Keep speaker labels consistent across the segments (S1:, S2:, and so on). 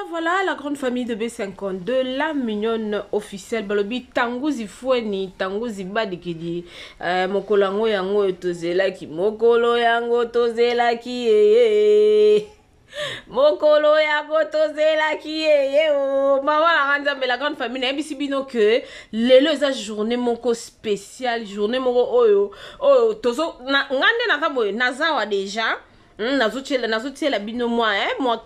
S1: Voilà la grande famille de B52, la mignonne officielle. Balobi Tangouzi Foueni, Tangouzi Badikidi, Mokolango Yango Tozelaki, Mokolo Yango Tozelaki, Mokolo Yango Tozelaki, oh, maman la grande famille, ABC Bino que les journée moko spéciale, journée moko oyo, tozo, ngande na kamo, nazawa déjà, nazo la bino moi, moi,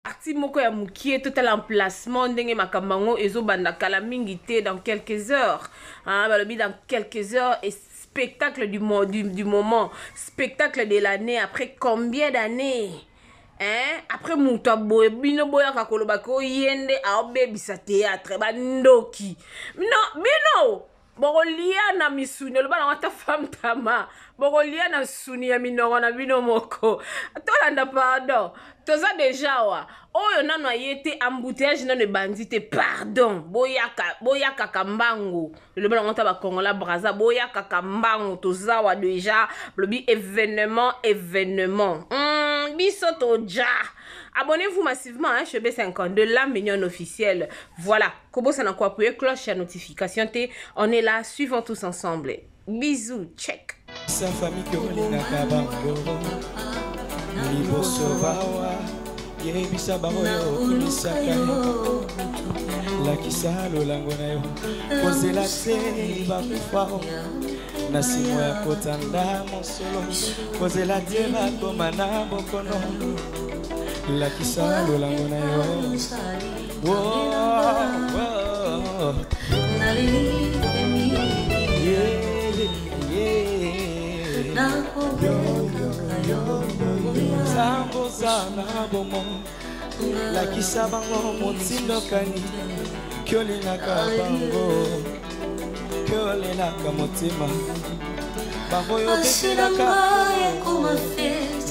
S1: parti moko ya mukie total emplacement ndenge makambango ezo banda kala mingi te dans quelques heures balobi dans quelques heures et spectacle du moment, spectacle de l'année après combien d'années après muta boye bino boya kakoloba ko yende a obebisa théâtre bandoki bino bokolia na misuni oloba na wata femme tama bokolia na suni ya minoko na bino moko tolanda pardon toza deja wa oyo nano ayete embouteillage nano bandite pardon boyaka kambango oloba na wata ba Kongola Braza boyaka kambango toza wa deja lobi événement biso toja. Abonnez-vous massivement chez B52, la mignonne officielle. Voilà. Kobo ça n'a quoi appuyer cloche à notification. On est là, suivons tous ensemble. Bisous, check.
S2: Sa famille que Olina Kabango, Libo Sobawa, Yebisa Baroyo, Kunisakayo, Lakisa Lolangonayo, Pose la Tse, Bakufao, Nasimo ya Kotanda, Monsolo, Pose la Dema, Komana, Bokono. La kisa lolangona yo Sambo sana bomo la kisa bango motindo kani kyolinga kabango kyolinga kamotima bango yo besilaka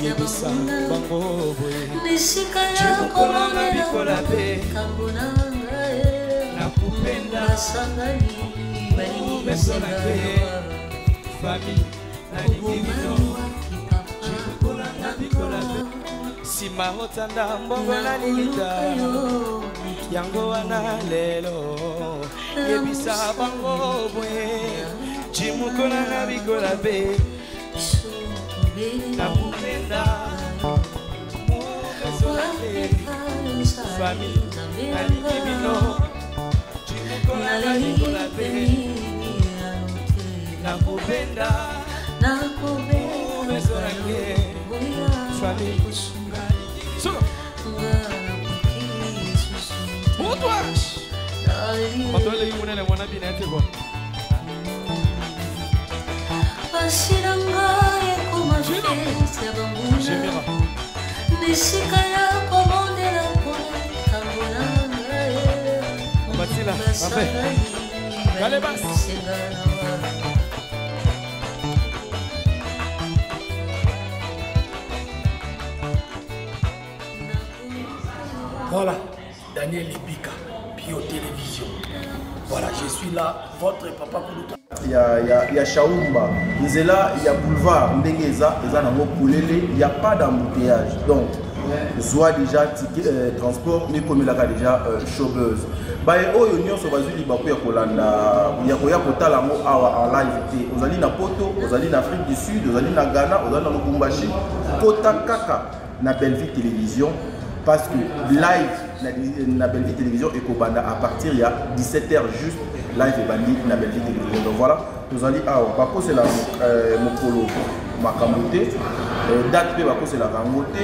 S2: Yebisa bango boye
S3: Nishikaya komona kambona
S2: nakupenda
S3: sangani
S2: umesona ke fami nalikimino chikola nabikola sima hotanda mbongo na nilita yango wana lelo yebisa bango boye chimukola nabikola be nakupenda famille nalikimino chikola nabikola be nakupenda umezorake famille Moutouache Matole yumunele mwana binete kwa
S3: Pasiranga ekoma fete bambuna Nishikaya komondela kona kambona
S2: Batila, ape Kale bas
S4: Voilà, Daniel Ebika, Bio Télévision. Voilà, je suis là, votre papa Koulouka.
S5: Il y a Chaoumba, il y a Boulevard, Ndengeza, il n'y a pas d'embouteillage. Donc, soit déjà ticket, transport, mais comme il a déjà chauffeuse. Bah, oh, union sur Bazuli, Bakuya Kolanda, il y a Kotalango en live. Vous allez na Poto, vous allez en Afrique du Sud, vous allez na Ghana, vous allez dans le Kumbashi, Kota Kaka, na Belleville Télévision. Parce que live na Belleville Télévision et Kobanda à partir il y a 17h juste live et bandit na Belleville Télévision. Donc voilà, nous allons à Bako c'est la Mokolo Makamote, date Bako c'est la Rangote,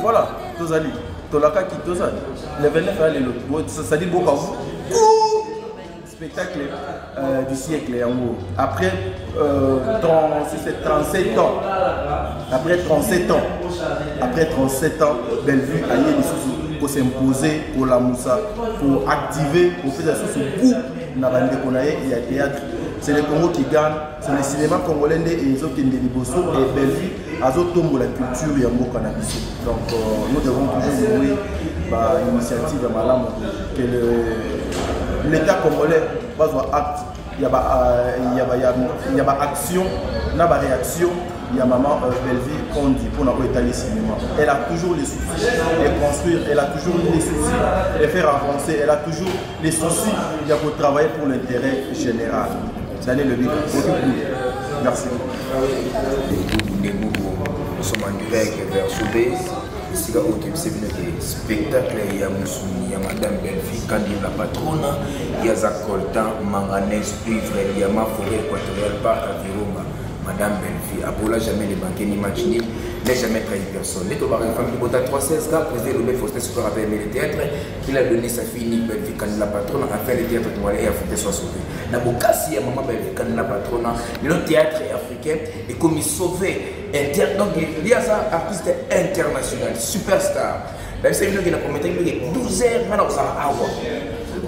S5: voilà, nous allons, Tolaka qui nous allons, le 29 l'autre, ça dit beaucoup spectacle du siècle en gros. Après 37 ans. Après 37 ans, Bellevue a eu pour s'imposer pour la Moussa, pour activer, pour faire ce goût dans la il y a théâtre. C'est le Congo qui gagne, c'est le cinéma congolais et les autres qui et Bellevue a tombe la culture et le cannabis. Donc nous devons toujours jouer l'initiative de Malam que l'État congolais va acte, il y a action, il y a réaction, il y a maman Belvi Kondi pour n'avoir étalé cinéma. Elle a toujours les soucis de construire, elle a toujours les soucis de faire avancer, elle a toujours les soucis de travailler pour l'intérêt général. Daniel Lebic, merci.
S6: Nous sommes en direct vers Soubès. Ici, c'est un spectacle. Il y a Moussouni, il y a Madame Belfi, Candy la patronne, il y a Zakoltan, Manganès, Cuivre, il y a ma forêt équatoriale, Parc à Viroma. Madame Belfi, Abola jamais les banquiers ni match nul, n'a jamais trahi personne. Les Tobaré, femme de Bota 316, car président Lobé Faustin se rappelle le théâtre, qu'il a donné sa fille Nick Belfi, Candy la patronne, afin le théâtre de Moalé et Africain soit sauvé. Nabokasi, il y a maman Belfi, Candy la patronne, le théâtre africain est comme sauvé. Donc il y a ça, artiste international, superstar. Même si il a promis 12 heures, maintenant on s'en a.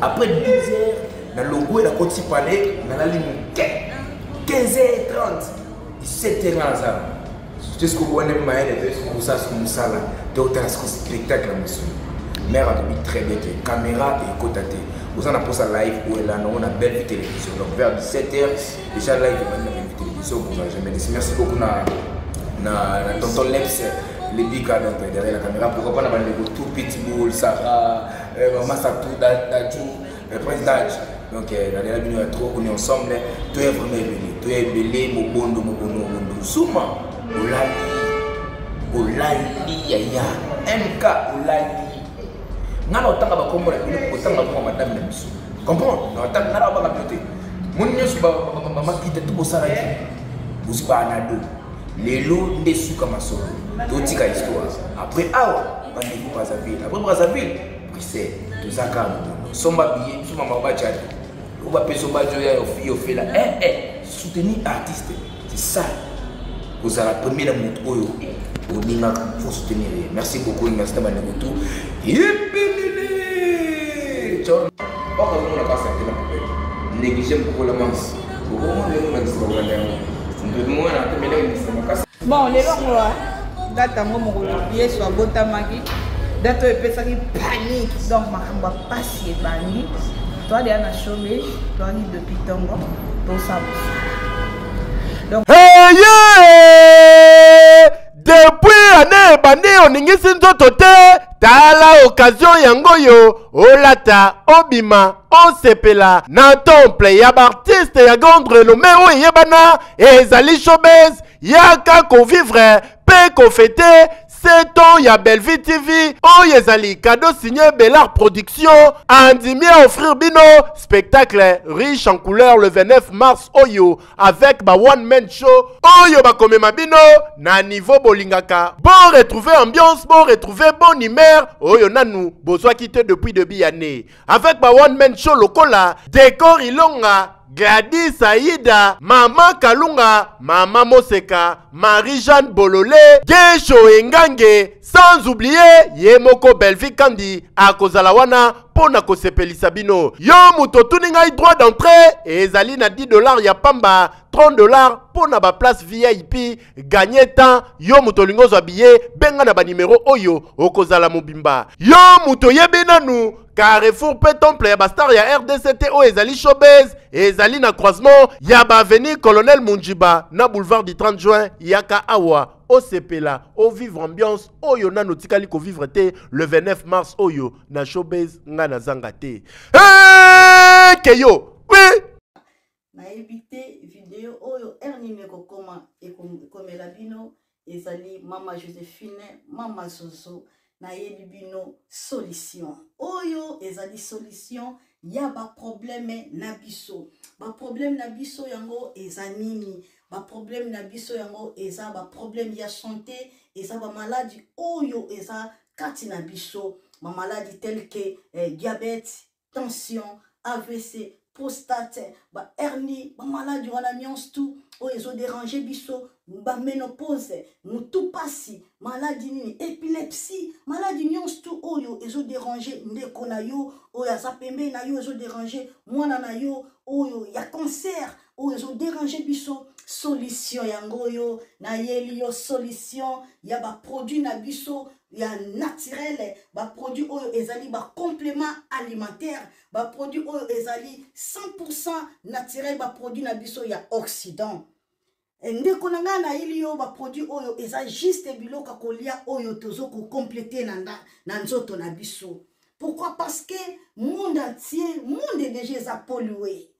S6: Après 12 heures, dans le logo, il a continué à parler, dans la ligne 15h30, 17h dans ça. C'est ce que vous voyez, pour ça, c'est ça là. Donc, c'est un spectacle là, monsieur. Mère a dit très bien que caméra et côté. Vous en avez posé live où elle a une belle télévision. Donc, vers 17h, déjà live, il y a une télévision. Vous n'avez jamais dit. Merci beaucoup. Tonton Lex, les bika derrière la caméra. Pourquoi pas avoir tout Pitbull, Sarah, Maman Satou, Dadjou, Prince Daj. Donc, la dernière trop, on est ensemble. Tout est vraiment belé. Tout est belé, Mobondo. Souma, Olali, Yaya, MK, Olali. Nous avons autant de combat, autant de madame de Missou. Comprends? Nous avons autant de beauté. Mon Dieu, maman qui était tout au salarié. Vous êtes pas un ado. Les lots des sous comme un solo. Tout est histoire. Après, rendez-vous Brazzaville. Après Brazzaville, c'est tout ça calme. Somba billet, sous maman Bachad. On va payer son badge au fait là. Soutenir artiste. C'est ça. Vous avez la première moto. Il faut soutenir. Merci beaucoup. Merci de m'avoir tout.
S7: Bon, les gens, date mon soit botamaki, date panique, donc ma passer bani. Toi, il y a un chômage, toi, depuis Tongo, tout ça. Donc,
S8: depuis année bandi oningisi nzoto te tala occasion yango yo olata obima osepela na temple ya artiste ya grande renommée oyo yebana ezali showbiz yaka convivre pe kofete 7 ans ya Belvi TV oyo ezali cadeau signé Bellard Production andimi à offrir bino spectacle riche en couleurs le 29 mars oyo avec ba one man show oyo ba komema bino na niveau bolingaka bon retrouver ambiance bon retrouver bonne humeur oyo nanu bozwa quitté depuis début année avec ba one man show lokola décor ilonga Gladys Aïda, Maman Kalunga, Maman Moseka, Marie-Jeanne Bololé, Gesho Engange, sans oublier Yemoko Belvi Kandi, Akozalawana, Pona Kosepelisa Bino. Yo muto tuninga droit d'entrée, et ezali na $10 ya pamba, $30 pona ba place VIP, gagner temps, yo muto lingozo habillé, benga na ba numéro oyo, Okozala Mobimba. Yo muto yebenanu, Carrefour pe temple ya bastar ya RDCT o ezali showbiz ezali na croisement ya ba avenue Colonel Munjiba na boulevard du 30 juin yaka awa o sepela o vivre ambiance oyo na notikali ko vivre te le 29 mars oyo na showbiz nga na zanga te keyo oui
S9: na évité vidéo oyo ernime ko koma et comme la bino ezali mama Joséphine mama Soso na yebi bino solution oyo ezali solution ya ba problème na biso yango eza nini ba problème na biso yango eza ba problème ya santé eza ba maladie oyo eza kati na biso ba maladie telle que diabète tension AVC prostate ba hernie ba maladie wana nyonso tout oyo ezo déranger biso ba ménopause mutu pasi maladie nini épilepsie maladie nyonso tout oyo ezo déranger ndeko na yo oyo aza pembe na yo ezo déranger mwana na yo oyo ya cancer oyo ezo déranger biso solution yango yo na yeli yo solution ya ba produit na biso ya naturel ba produit oyo ezali ba complément alimentaire ba produit oyo ezali 100% naturel ba produit na biso ya Occident ndeko na nga na ili yo ba produit oyo eza juste biloko kolia oyo tozo ko compléter na nzoto na biso. Pourquoi? Parce que monde entier, monde déjà eza pollué.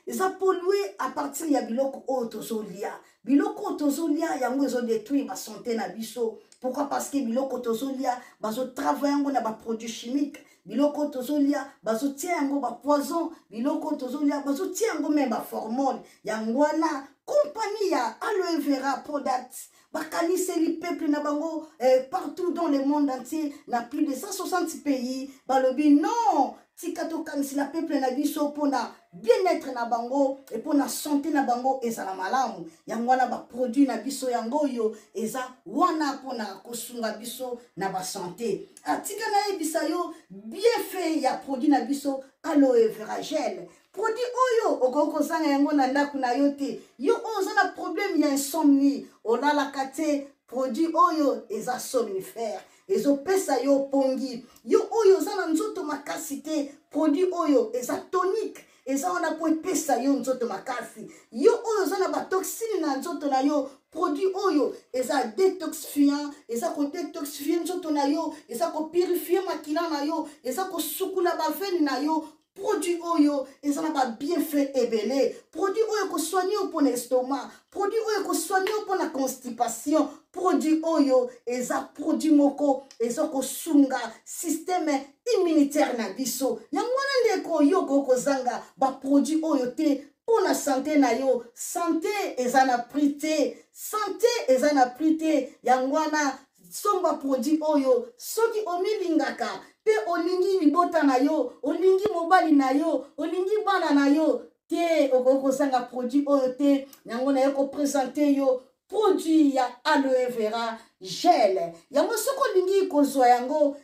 S9: Eza pollué à partir ya biloko oyo tozo lia. Biloko tozo lia yango ezo détruire ba santé na biso. Pourquoi? Parce que biloko tozo lia bazo travailler ngo na ba produits chimiques. Biloko tozolia bazo tia yango ba poison, biloko tozolia bazo tia yango même ba hormone. Yango wana compagnie ya aloe vera products bakanise li peuple na bango partout dans le monde entier, na plus de 160 pays. Balobi non, tikato kanisi la peuple na biso pona bien-être na bango et pona santé na bango eza na malamu. Yango wana ba produit na biso yango yo eza wana pona kosunga biso na ba santé. Atika na ebisa yo bien fait ya produit na biso aloe vera gel. Produit oyo okoko zanga yango na ndaku na yo te. Yo oza na problème ya insomnie, olala kate produit oyo eza somnifère. Ezo pesa yo pongi. Yo oyo oza na nzoto makasi te, produit oyo eza tonique. Eza wana po pesa yo nzoto makasi. Yo oyo oza na ba toxine na nzoto na yo, produit oyo eza détoxifiant, eza ko détoxifier nzoto na yo, eza ko purifier makila na yo, eza ko sukula ba veine na yo. Produit oyo eza na ba bienfait ebele. Produit oyo ko soigner pour l'estomac, produit oyo ko soigner pour la constipation, produit oyo eza produit moko eza ko sunga système immunitaire na biso. Yango wana ndeko yo ko zanga ba produit oyo te pour la santé na yo. Santé eza na prité, santé eza na prité. Yango wana somba produit oyo soki omilingaka pe olingi libota na yo, olingi mobali na yo, olingi bana na yo te okoko sanga produit oyo te. Yango na yo ko présenter yo produit ya aloe vera gel. Yango soko olingi kozwa yango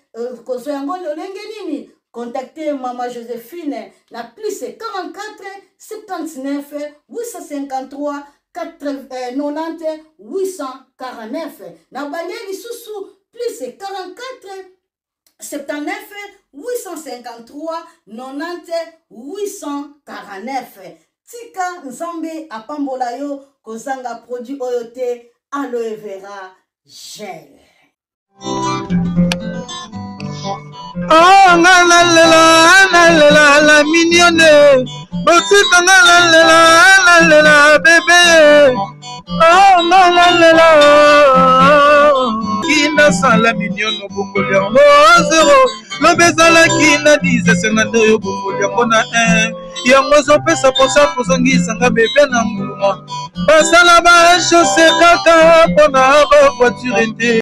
S9: lolenge nini? Contactez Maman Joséphine na plus 44 79 853 90 849. Na balieli susu plus 44 79 853 90 849. Tika nzambe apambola yo kozanga produit oyo te aloe vera gel.
S2: Oh la mignonne, botika la bébé. Oh la kina sala mignonne bokoli yango 0 lobezala kina 10 52 yo bokoli yango na 1 yango zopesa posa kozongisanga bebe na mbuma basala ba chausse kaka pona ba voiture te